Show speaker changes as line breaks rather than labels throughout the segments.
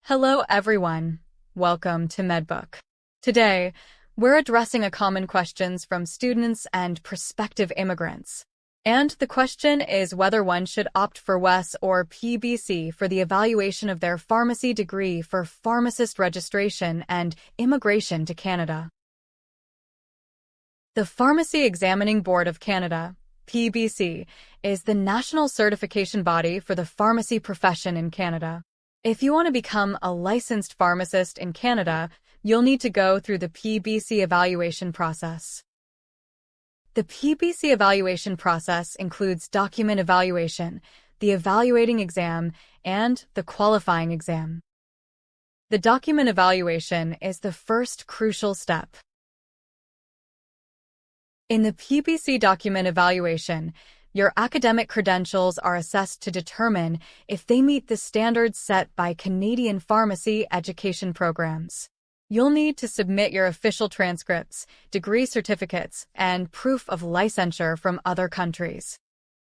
Hello everyone, welcome to MedBook. Today, we're addressing a common questions from students and prospective immigrants. And the question is whether one should opt for WES or PEBC for the evaluation of their pharmacy degree for pharmacist registration and immigration to Canada. The Pharmacy Examining Board of Canada, PEBC, is the national certification body for the pharmacy profession in Canada. If you want to become a licensed pharmacist in Canada, you'll need to go through the PEBC evaluation process. The PEBC evaluation process includes document evaluation, the evaluating exam, and the qualifying exam. The document evaluation is the first crucial step. In the PEBC document evaluation, your academic credentials are assessed to determine if they meet the standards set by Canadian pharmacy education programs. You'll need to submit your official transcripts, degree certificates, and proof of licensure from other countries.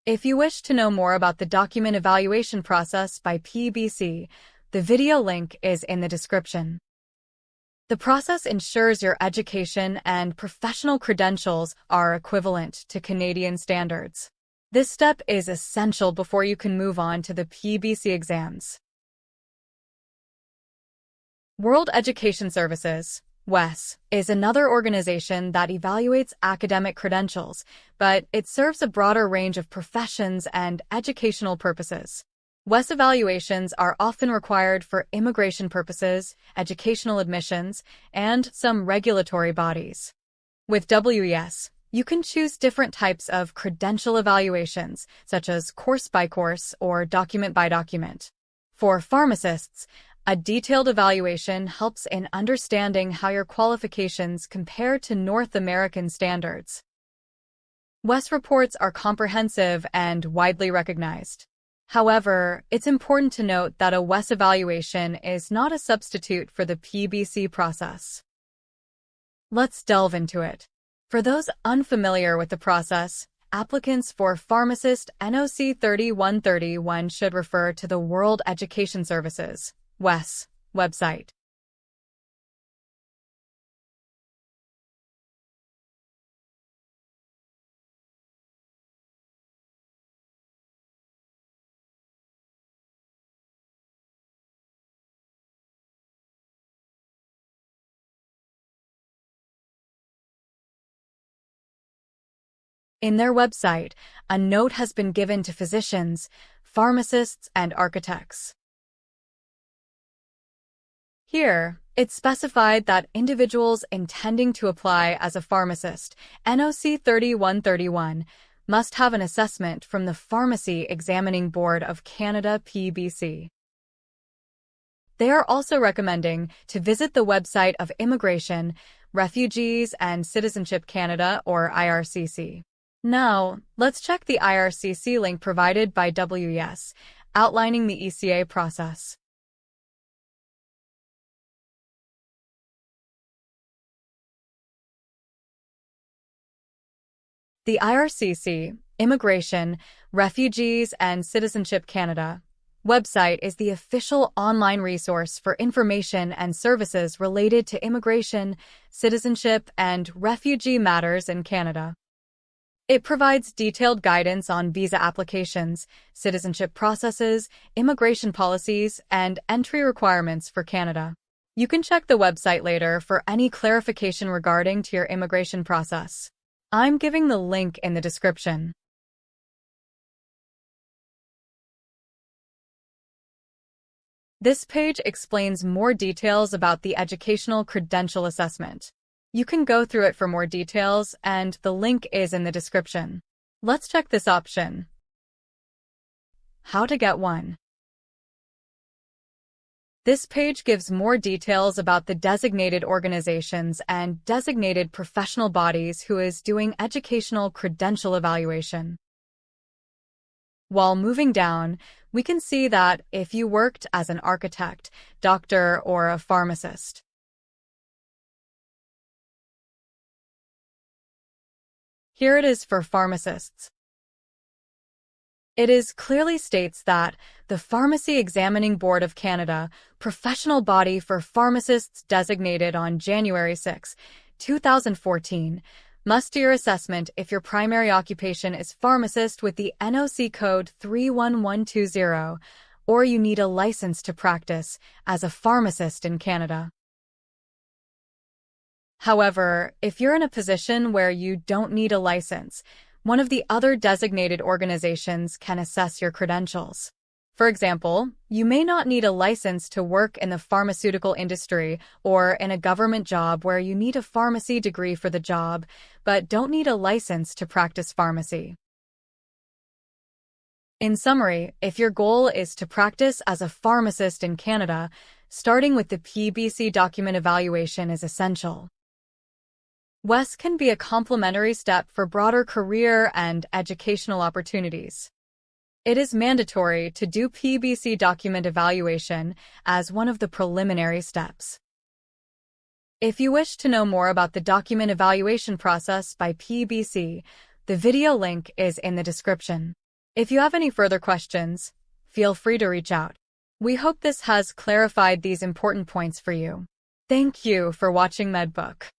If you wish to know more about the document evaluation process by PEBC, the video link is in the description. The process ensures your education and professional credentials are equivalent to Canadian standards. This step is essential before you can move on to the PEBC exams. World Education Services, WES, is another organization that evaluates academic credentials, but it serves a broader range of professions and educational purposes. WES evaluations are often required for immigration purposes, educational admissions, and some regulatory bodies. With WES, you can choose different types of credential evaluations, such as course-by-course or document-by-document. For pharmacists, a detailed evaluation helps in understanding how your qualifications compare to North American standards. WES reports are comprehensive and widely recognized. However, it's important to note that a WES evaluation is not a substitute for the PEBC process. Let's delve into it. For those unfamiliar with the process, applicants for pharmacist NOC 3131 should refer to the World Education Services, WES, website. In their website, a note has been given to physicians, pharmacists, and architects. Here, it's specified that individuals intending to apply as a pharmacist, NOC 3131, must have an assessment from the Pharmacy Examining Board of Canada PEBC. They are also recommending to visit the website of Immigration, Refugees and Citizenship Canada or IRCC. Now, let's check the IRCC link provided by WES, outlining the ECA process. The IRCC, Immigration, Refugees and Citizenship Canada website is the official online resource for information and services related to immigration, citizenship, and refugee matters in Canada. It provides detailed guidance on visa applications, citizenship processes, immigration policies, and entry requirements for Canada. You can check the website later for any clarification regarding to your immigration process. I'm giving the link in the description. This page explains more details about the educational credential assessment. You can go through it for more details, and the link is in the description. Let's check this option. How to get one. This page gives more details about the designated organizations and designated professional bodies who is doing educational credential evaluation. While moving down, we can see that if you worked as an architect, doctor, or a pharmacist, here it is for pharmacists. It clearly states that the Pharmacy Examining Board of Canada, professional body for pharmacists designated on January 6, 2014, must do your assessment if your primary occupation is pharmacist with the NOC code 31120, or you need a license to practice as a pharmacist in Canada. However, if you're in a position where you don't need a license, one of the other designated organizations can assess your credentials. For example, you may not need a license to work in the pharmaceutical industry or in a government job where you need a pharmacy degree for the job, but don't need a license to practice pharmacy. In summary, if your goal is to practice as a pharmacist in Canada, starting with the PEBC document evaluation is essential. WES can be a complementary step for broader career and educational opportunities. It is mandatory to do PEBC document evaluation as one of the preliminary steps. If you wish to know more about the document evaluation process by PEBC, the video link is in the description. If you have any further questions, feel free to reach out. We hope this has clarified these important points for you. Thank you for watching MedBook.